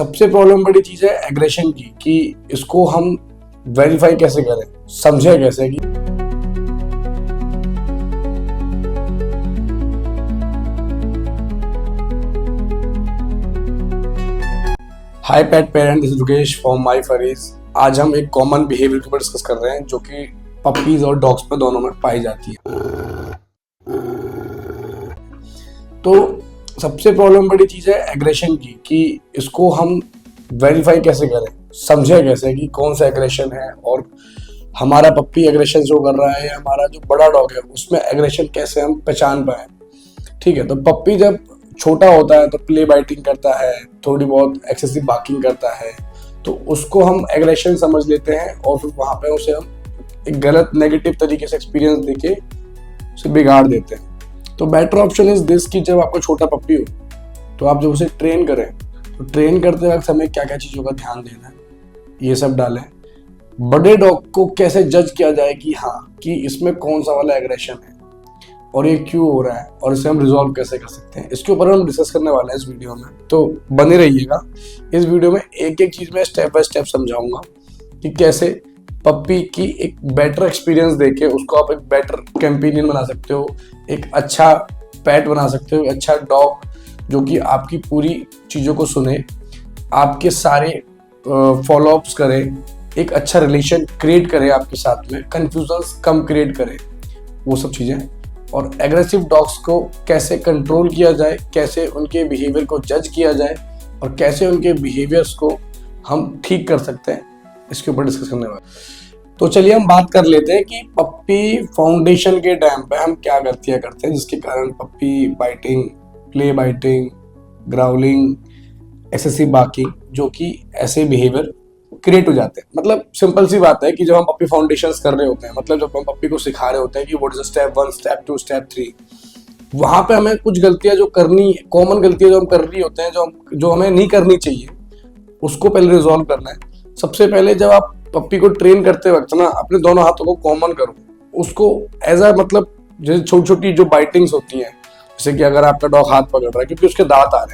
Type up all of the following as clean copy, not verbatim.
सबसे प्रॉब्लम बड़ी चीज है एग्रेशन की, कि इसको हम वेरीफाई कैसे करें, समझे कैसे कि hi pet parent, this is Rukesh from my furries. आज हम एक कॉमन बिहेवियर के ऊपर डिस्कस कर रहे हैं जो कि पपीज और डॉग्स में दोनों में पाई जाती है। तो सबसे प्रॉब्लम बड़ी चीज है एग्रेशन की, कि इसको हम वेरीफाई कैसे करें, समझे कैसे कि कौन सा एग्रेशन है और हमारा पप्पी एग्रेशन जो कर रहा है या हमारा जो बड़ा डॉग है उसमें एग्रेशन कैसे हम पहचान पाए। ठीक है, तो पप्पी जब छोटा होता है तो प्ले बाइटिंग करता है, थोड़ी बहुत एक्सेसिव बार्किंग करता है, तो उसको हम एग्रेशन समझ लेते हैं और फिर वहां पे उसे हम एक गलत नेगेटिव तरीके से एक्सपीरियंस देके उसे बिगाड़ देते हैं। तो बेटर ऑप्शन इज दिस कि जब आपका छोटा पप्पी हो तो आप जब उसे ट्रेन करें तो ट्रेन करते वक्त हमें क्या क्या चीज़ों का ध्यान देना है ये सब डालें। बड़े डॉग को कैसे जज किया जाए कि हाँ कि इसमें कौन सा वाला एग्रेशन है और ये क्यों हो रहा है और इसे हम रिजॉल्व कैसे कर सकते हैं, इसके ऊपर हम डिस्कस करने वाले हैं इस वीडियो में। तो बने रहिएगा। इस वीडियो में एक एक चीज़ में स्टेप बाय स्टेप समझाऊंगा कि कैसे पप्पी की एक बेटर एक्सपीरियंस देके उसको आप एक बेटर कंपेनियन बना सकते हो, एक अच्छा पेट बना सकते हो, अच्छा डॉग जो कि आपकी पूरी चीज़ों को सुने, आपके सारे फॉलोअप्स करे, एक अच्छा रिलेशन क्रिएट करे आपके साथ में, कन्फ्यूजन्स कम क्रिएट करे, वो सब चीज़ें। और एग्रेसिव डॉग्स को कैसे कंट्रोल किया जाए, कैसे उनके बिहेवियर को जज किया जाए और कैसे उनके बिहेवियर्स को हम ठीक कर सकते हैं, इसके ऊपर डिस्कस करने वाले। तो चलिए हम बात कर लेते हैं कि पप्पी फाउंडेशन के टाइम पे हम क्या गलतियां करते हैं जिसके कारण puppy biting, play biting, growling, excessive barking जो कि ऐसे बिहेवियर क्रिएट हो जाते हैं। मतलब सिंपल सी बात है कि जब हम पप्पी फाउंडेशंस कर रहे होते हैं, मतलब जब हम पप्पी को सिखा रहे होते हैं कि what is step 1, step 2, step 3, वहां पे हमें कुछ गलतियां जो करनी, कॉमन गलतियां जो हम कर रही होते हैं, जो हमें नहीं करनी चाहिए, उसको पहले रिजॉल्व करना है। सबसे पहले जब आप पप्पी को ट्रेन करते वक्त ना अपने दोनों हाथों को कॉमन करो, उसको एज अ मतलब जैसे छोटी छोटी जो बाइटिंग्स होती हैं, जैसे कि अगर आपका डॉग हाथ पकड़ रहा है क्योंकि उसके दांत आ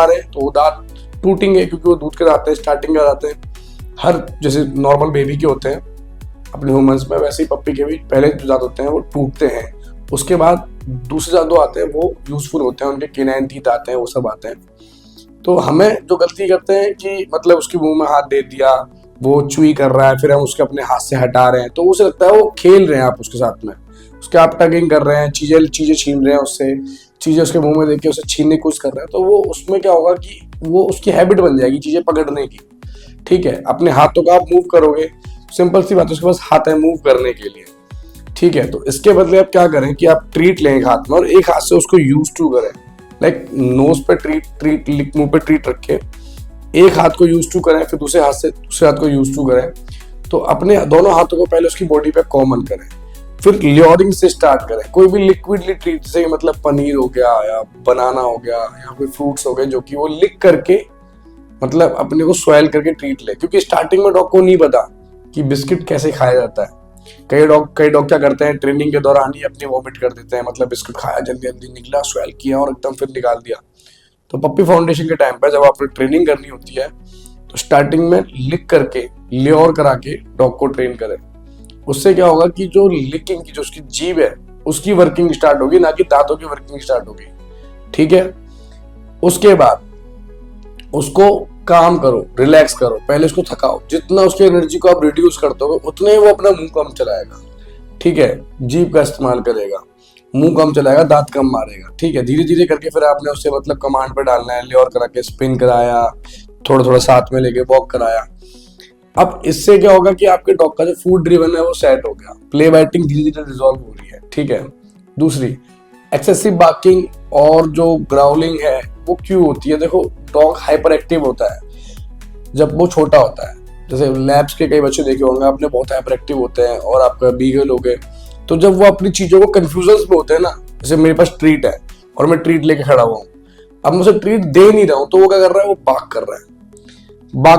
रहे हैं तो वो दांत टूटेंगे क्योंकि वो दूध के दांत हैं, स्टार्टिंग के दांत हैं, हर जैसे नॉर्मल बेबी के होते हैं अपने ह्यूमंस में, वैसे ही पप्पी के भी पहले जो दांत होते हैं वो टूटते हैं, उसके बाद दूसरे दांत जो आते हैं वो यूजफुल होते हैं, उनके केनाइन टीथ आते हैं, वो सब आते हैं। तो हमें जो गलती करते हैं कि मतलब उसके मुंह में हाथ दे दिया, वो चुई कर रहा है, फिर हम उसके अपने हाथ से हटा रहे हैं, तो उसे लगता है वो खेल रहे हैं आप उसके साथ में, उसके आप टगिंग कर रहे हैं, चीजें छीन रहे हैं उससे, चीजें उसके मुंह में देके उसे छीनने की कोशिश कर रहे हैं, तो वो उसमें क्या होगा कि वो उसकी हैबिट बन जाएगी चीजें पकड़ने की। ठीक है, अपने हाथों का आप मूव करोगे, सिंपल सी बात है, उसके पास हाथ है मूव करने के लिए। ठीक है, तो इसके बदले आप क्या करें कि आप ट्रीट लें एक हाथ में और एक हाथ से उसको यूज टू करें, लाइक नोज पे ट्रीट, मुंह पे ट्रीट रखे, एक हाथ को यूज टू करें, फिर दूसरे हाथ से दूसरे हाथ को यूज टू करें। तो अपने दोनों हाथों को पहले उसकी बॉडी पे कॉमन करें, फिर ल्योरिंग से स्टार्ट करें। कोई भी लिक्विडली ट्रीट, जैसे मतलब पनीर हो गया या बनाना हो गया या कोई फ्रूट्स हो गए, जो कि वो लिक करके मतलब अपने को स्वेल करके ट्रीट ले, क्योंकि स्टार्टिंग में डॉग को नहीं पता कि बिस्किट कैसे खाया जाता है। कई डॉग क्या करते हैं, ट्रेनिंग के दौरान ही अपनी वॉमिट कर देते हैं, मतलब बिस्किट खाया, जल्दी जल्दी निकला, स्वेल किया और एकदम फिर निकाल दिया। तो पप्पी फाउंडेशन के टाइम पर जब आपने ट्रेनिंग करनी होती है तो स्टार्टिंग में लिक करके, ल्योर करा के डॉग को ट्रेन करें। उससे क्या होगा कि जो लिकिंग की जो उसकी जीभ है उसकी वर्किंग स्टार्ट होगी, ना कि दांतों की वर्किंग स्टार्ट होगी। ठीक है, उसके बाद उसको काम करो, रिलैक्स करो, पहले उसको थकाओ, जितना उसकी एनर्जी को आप रिड्यूस करते हो उतने ही वो अपना मुंह कम चलाएगा। ठीक है, जीभ का इस्तेमाल करेगा, मुंह कम चलाएगा, दांत कम मारेगा। ठीक है, धीरे धीरे करके फिर आपने उससे मतलब कमांड पे डालना है, ल्योर करा के स्पिन कराया, थोड़ा थोड़ा साथ में लेके वॉक कराया। अब इससे क्या होगा कि आपके डॉग का जो फूड ड्रिवन है वो सेट हो गया, प्ले बाइटिंग धीरे धीरे रिजॉल्व हो रही है। ठीक है, दूसरी एक्सेसिव बार्किंग और जो ग्राउलिंग है वो क्यों होती है? देखो, डॉग हाइपर एक्टिव होता है जब वो छोटा होता है, जैसे लैब्स के कई बच्चे देखे होंगे आपने, बहुत हाइपर एक्टिव होते हैं, और आपका बीगल हो गए, तो जब वो अपनी चीजों को कंफ्यूजन में होते हैं ना, जैसे मेरे पास ट्रीट है और मैं ट्रीट लेके खड़ा हुआ हूँ, अब मैं उसे ट्रीट दे नहीं रहा हूँ, तो वो क्या कर रहा है, वो बाक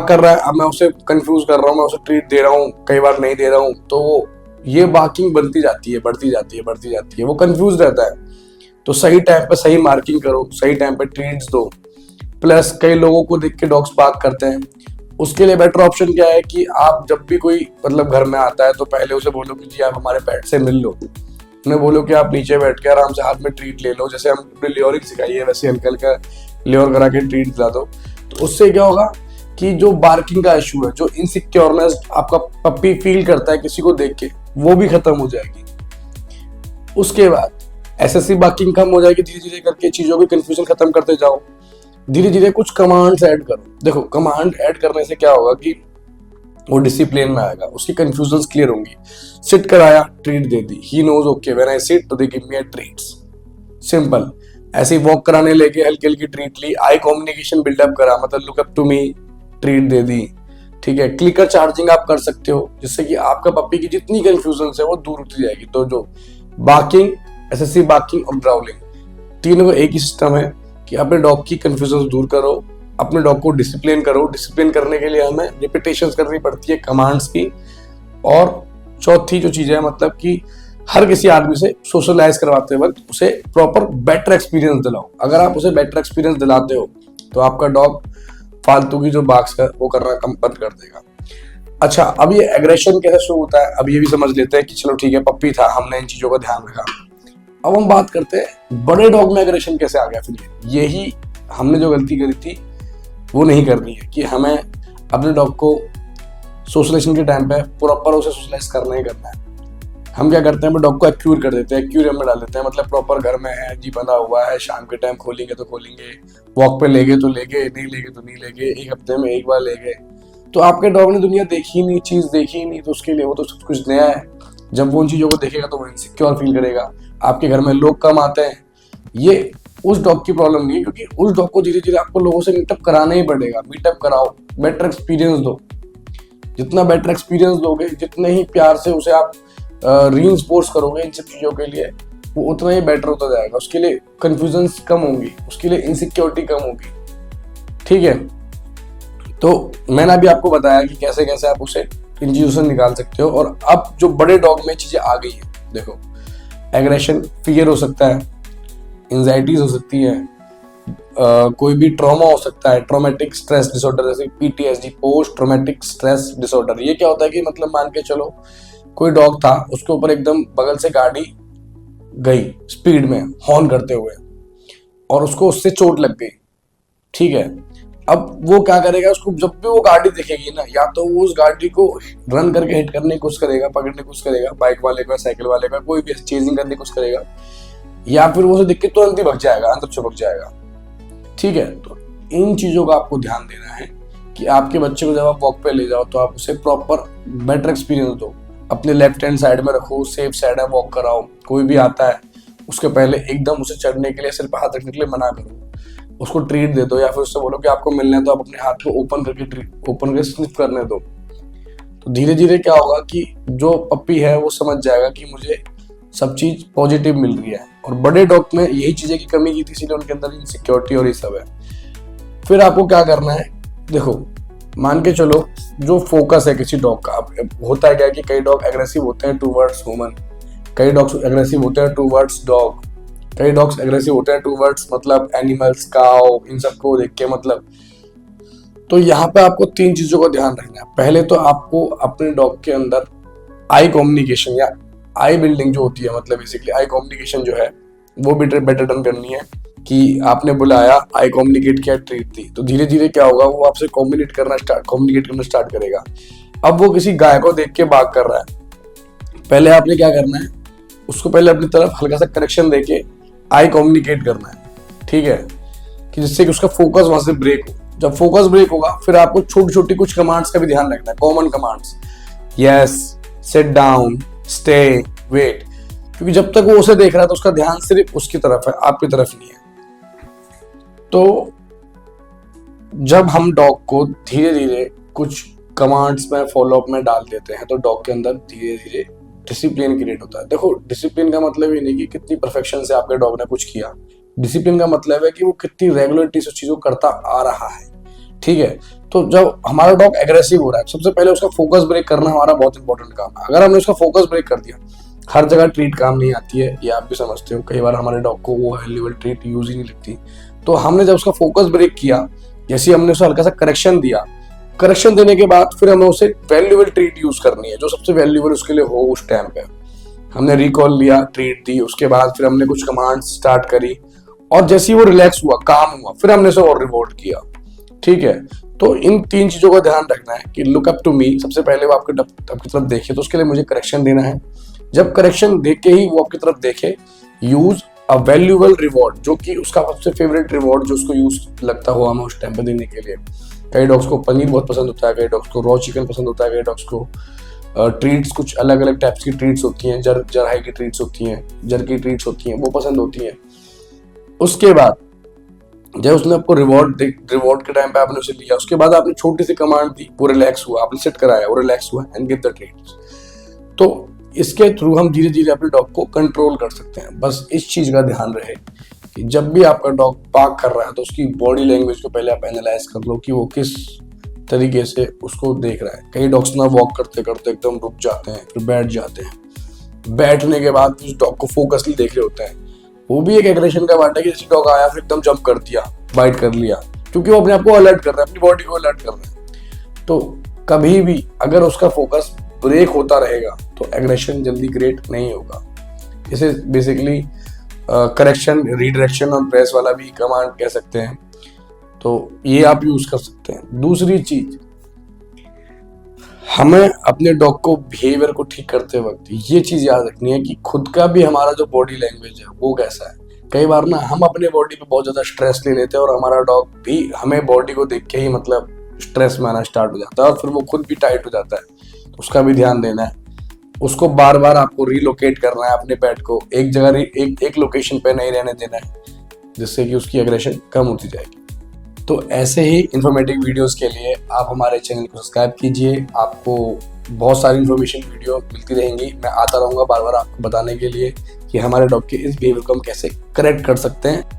कर रहा है, अब मैं उसे कंफ्यूज कर रहा हूँ, मैं उसे ट्रीट दे रहा हूँ, कई बार नहीं दे रहा हूँ, तो ये बाकिंग बनती जाती है, बढ़ती जाती है, वो कंफ्यूज रहता है। तो सही टाइम पे सही मार्किंग करो, सही टाइम पे ट्रीट्स दो, प्लस कई लोगों को देख के डॉग्स बार्क करते हैं। उसके लिए बेटर ऑप्शन क्या है कि आप जब भी कोई मतलब घर में आता है तो पहले उसे बोलो कि जी आप हमारे पेट से मिल लो। उन्हें बोलो कि आप नीचे बैठ के आराम से हाथ में ट्रीट ले लो, जैसे हम अपने लियोरिंग सिखाई है वैसे हल्का हल्का लियोर करा के ट्रीट दिला दो। तो उससे क्या होगा कि जो बार्किंग का इशू है, जो इनसिक्योरनेस आपका पप्पी फील करता है किसी को देख के, वो भी खत्म हो जाएगी। उसके बाद एसएससी बार्किंग कम हो जाएगी, धीरे धीरे करके चीजों की कंफ्यूजन खत्म करते जाओ। धीरे धीरे कुछ कमांड्स ऐड करो। देखो कमांड ऐड करने से क्या होगा कि वो डिसिप्लिन में आएगा, उसकी कंफ्यूजन्स क्लियर होंगी। सिट कराया, ट्रीट दे दी, he knows okay when I sit तो they give me a treats, simple. ऐसे ही वॉक कराने लेके हल्की हल्की ट्रीट ली, आई कम्युनिकेशन बिल्डअप करा, मतलब look up to me, treat दे दी, ठीक है। क्लिकर चार्जिंग आप कर सकते हो जिससे कि आपका पप्पी की जितनी कंफ्यूजन है वो दूर होती जाएगी। तो जो बार्किंग, एसएससी बार्किंग और ग्राउलिंग, तीनों का एक ही सिस्टम है कि अपने डॉग की कंफ्यूजन दूर करो, अपने डॉग को डिसिप्लिन करो। डिसिप्लिन करने के लिए हमें रिपीटेशंस करनी पड़ती है कमांड्स की। और चौथी जो चीज है मतलब कि हर किसी आदमी से सोशलाइज करवाते वक्त उसे प्रॉपर बेटर एक्सपीरियंस दिलाओ। अगर आप उसे बेटर एक्सपीरियंस दिलाते हो तो आपका डॉग फालतू की जो बार्क्स का वो करना कम बंद कर देगा। अच्छा, अब ये एग्रेशन कैसे शुरू होता है अब ये भी समझ लेते हैं कि चलो ठीक है पप्पी था, हमने इन चीजों का ध्यान रखा। अब हम बात करते हैं बड़े डॉग में एग्रेशन कैसे आ गया। फिर यही हमने जो गलती करी थी वो नहीं करनी है कि हमें अपने डॉग को सोशलाइजेशन के टाइम पे प्रॉपर उसे सोशलाइज करना ही करना है। हम क्या करते हैं, डॉग को एक्यूर कर देते हैं, एक्यूरियम में डाल देते हैं, मतलब प्रॉपर घर में है जी, बंधा हुआ है, शाम के टाइम खोलेंगे तो खोलेंगे, वॉक पे ले गए तो ले गए, नहीं ले गए तो नहीं ले गए, एक हफ्ते में एक बार ले गए। तो आपके डॉग ने दुनिया देखी नहीं, चीज देखी नहीं, तो उसके लिए वो तो सब कुछ नया है। जब वो उन चीजों को देखेगा तो वो इनसिक्योर फील करेगा। आपके घर में लोग कम आते हैं, ये उस डॉग की प्रॉब्लम नहीं है, क्योंकि उस डॉग को धीरे धीरे आपको लोगों से मीटअप कराना ही पड़ेगा। मीटअप कराओ, बेटर एक्सपीरियंस दो। जितना बेटर एक्सपीरियंस दोगे, जितने ही प्यार से उसे आप रीइंफोर्स करोगे इन सब चीजों के लिए, वो उतना ही बेटर होता जाएगा। उसके लिए कंफ्यूजन्स कम होंगी, उसके लिए इनसिक्योरिटी कम होगी, ठीक है। तो मैंने अभी आपको बताया कि कैसे कैसे आप उसे इन चीजों से निकाल सकते हो। और अब जो बड़े डॉग में चीजें आ गई है, देखो एग्रेशन, फियर हो सकता है, एंजाइटीज हो सकती है, कोई भी ट्रॉमा हो सकता है, ट्रॉमेटिक स्ट्रेस डिसऑर्डर जैसे PTSD, post traumatic stress disorder. ये क्या होता है कि मतलब मान के चलो कोई डॉग था, उसके ऊपर एकदम बगल से गाड़ी गई स्पीड में हॉर्न करते हुए और उसको उससे चोट लग गई, ठीक है। अब वो क्या करेगा, उसको जब भी वो गाड़ी दिखेगी ना, या तो वो उस गाड़ी को रन करके हिट करने की कोशिश करेगा, पकड़ने की कोशिश करेगा, बाइक वाले का, साइकिल वाले का, कोई भी चेजिंग करने की कोशिश करेगा, या फिर वो उसे दिख के तुरंत ही भग जाएगा, अंदर चिपक जाएगा, ठीक है। तो इन चीजों का आपको ध्यान देना है कि आपके बच्चे को जब आप वॉक पे ले जाओ तो आप उसे प्रॉपर बेटर एक्सपीरियंस दो। अपने लेफ्ट हैंड साइड में रखो, सेफ साइड है, वॉक कराओ। कोई भी आता है उसके पहले एकदम उसे चढ़ने के लिए, सिर्फ हाथ रखने के लिए मना करो, उसको ट्रीट दे दो, या फिर उससे बोलो कि आपको मिलना है तो आप अपने हाथ को ओपन करके स्निफ करने दो। तो धीरे धीरे क्या होगा कि जो पप्पी है वो समझ जाएगा कि मुझे सब चीज पॉजिटिव मिल रही है। और बड़े डॉग में यही चीजें की कमी की थी, इसीलिए उनके अंदर इनसिक्योरिटी और ये सब है। फिर आपको क्या करना है, देखो मान के चलो जो फोकस है किसी डॉग का, होता है क्या कि कई डॉग एग्रेसिव होते हैं टूवर्ड्स ह्यूमन, कई डॉग्स एग्रेसिव होते हैं टूवर्ड्स डॉग, कई डॉग्स एग्रेसिव होते हैं टूवर्ड्स मतलब एनिमल्स, काऊ, इन सबको देख के मतलब। तो यहाँ पे आपको तीन चीजों का ध्यान रखना है। पहले तो आपको अपने डॉग के अंदर आई कम्युनिकेशन या आई बिल्डिंग जो होती है, मतलब बेसिकली आई कम्युनिकेशन जो है वो भी बेटर डन करनी है कि आपने बुलाया, आई कम्युनिकेट किया, ट्रीट दी, तो धीरे धीरे क्या होगा, वो आपसे कम्युनिकेट करना स्टार्ट करेगा। अब वो किसी गाय को देख के बात कर रहा है, पहले आपने क्या करना है, उसको पहले अपनी तरफ हल्का सा करेक्शन देके आई कम्युनिकेट करना है, ठीक है, कि जिससे कि उसका फोकस वहां से ब्रेक हो। जब फोकस ब्रेक होगा फिर आपको छोटी छोटी कुछ कमांड्स का भी ध्यान रखना है, common commands, yes, sit down, stay, wait, क्योंकि जब तक वो उसे देख रहा है तो उसका ध्यान सिर्फ उसकी तरफ है, आपकी तरफ नहीं है। तो जब हम डॉग को धीरे धीरे कुछ कमांड्स में फॉलोअप में डाल देते हैं तो डॉग के अंदर धीरे धीरे डिसिप्लिन क्रिएट होता है। देखो डिसिप्लिन का मतलब ये नहीं कि कितनी परफेक्शन से आपके डॉग ने कुछ किया, डिसिप्लिन का मतलब है कि वो कितनी रेगुलरिटी से चीजों करता आ रहा है, ठीक है। तो जब हमारा डॉग एग्रेसिव हो रहा है, सबसे पहले उसका फोकस ब्रेक करना हमारा बहुत इंपॉर्टेंट काम है। अगर हमने उसका फोकस ब्रेक कर दिया, हर जगह ट्रीट काम नहीं आती है, ये आप भी समझते हो, कई बार हमारे डॉग को वो हाई लेवल ट्रीट यूज ही नहीं लगती, तो हमने जब उसका फोकस ब्रेक किया, जैसे हमने उसे हल्का सा करेक्शन दिया, करेक्शन देने के बाद फिर हमें उसे वैल्यूएबल ट्रीट यूज करनी है, जो सबसे वैल्यूएबल उसके लिए हो उस टाइम पे। हमने रिकॉल लिया, ट्रीट दी, उसके बाद फिर हमने कुछ कमांड स्टार्ट करी, और जैसे ही वो रिलैक्स हुआ, काम हुआ, फिर हमने उसे और रिवॉर्ड किया। ठीक है, तो इन 3 चीजों का ध्यान रखना है कि लुक अप टू मी, सबसे पहले वो आपकी तरफ देखे, तो उसके लिए मुझे करेक्शन देना है। जब करेक्शन देख के ही वो आपकी तरफ देखे, यूज अ वैल्यूएबल रिवॉर्ड, जो कि उसका सबसे फेवरेट रिवॉर्ड जो उसको यूज लगता हो हमें उस टाइम पे देने के लिए। कई डॉग्स को पनीर बहुत पसंद होता है, कई डॉग्स को रॉ चिकन पसंद होता है, कई डॉग्स को ट्रीट्स, कुछ अलग अलग टाइप्स की ट्रीट्स होती हैं, जरहाई की ट्रीट्स होती हैं, जर की ट्रीट्स होती हैं, वो पसंद होती हैं। उसके बाद जब उसने आपको रिवॉर्ड के टाइम पे आपने उसे लिया, उसके बाद आपने छोटी सी कमांड दी, वो रिलैक्स हुआ, आपने सेट कराया, वो रिलैक्स हुआ, एंड गिव द ट्रीट्स। तो इसके थ्रू हम धीरे धीरे अपने डॉग को कंट्रोल कर सकते हैं। बस इस चीज का ध्यान रहे कि जब भी आपका डॉग बार्क कर रहा है तो उसकी बॉडी लैंग्वेज को पहले आप एनालाइज कर लो कि वो किस तरीके से उसको देख रहा है। कई डॉग्स ना वॉक करते करते एकदम रुक जाते हैं, फिर बैठ जाते हैं, बैठने के बाद उस डॉग को फोकसली देख रहे होते हैं। वो भी एक एग्रेशन का पार्ट है कि जैसे डॉग आया फिर एकदम जंप कर दिया, बाइट कर लिया, क्योंकि वो अपने आप को अलर्ट कर रहा है, अपनी बॉडी को अलर्ट कर रहा है। तो कभी भी अगर उसका फोकस ब्रेक होता रहेगा तो एग्रेशन जल्दी क्रिएट नहीं होगा। इसे बेसिकली करेक्शन, रीडायरेक्शन और प्रेस वाला भी कमांड कह सकते हैं, तो ये आप यूज कर सकते हैं। दूसरी चीज, हमें अपने डॉग को बिहेवियर को ठीक करते वक्त ये चीज याद रखनी है कि खुद का भी हमारा जो बॉडी लैंग्वेज है वो कैसा है। कई बार ना हम अपने बॉडी पे बहुत ज्यादा स्ट्रेस ले लेते हैं और हमारा डॉग भी हमें बॉडी को देख के ही मतलब स्ट्रेस में आना स्टार्ट हो जाता है और फिर वो खुद भी टाइट हो जाता है। तो उसका भी ध्यान देना है। उसको बार बार आपको रिलोकेट करना है अपने पेट को, एक जगह एक लोकेशन पे नहीं रहने देना है, जिससे कि उसकी एग्रेशन कम होती जाएगी। तो ऐसे ही इंफॉर्मेटिव वीडियोस के लिए आप हमारे चैनल को सब्सक्राइब कीजिए। आपको बहुत सारी इंफॉर्मेशन वीडियो मिलती रहेंगी। मैं आता रहूँगा बार बार आपको बताने के लिए कि हमारे डॉग के इस बिहेवियर को हम कैसे करेक्ट कर सकते हैं।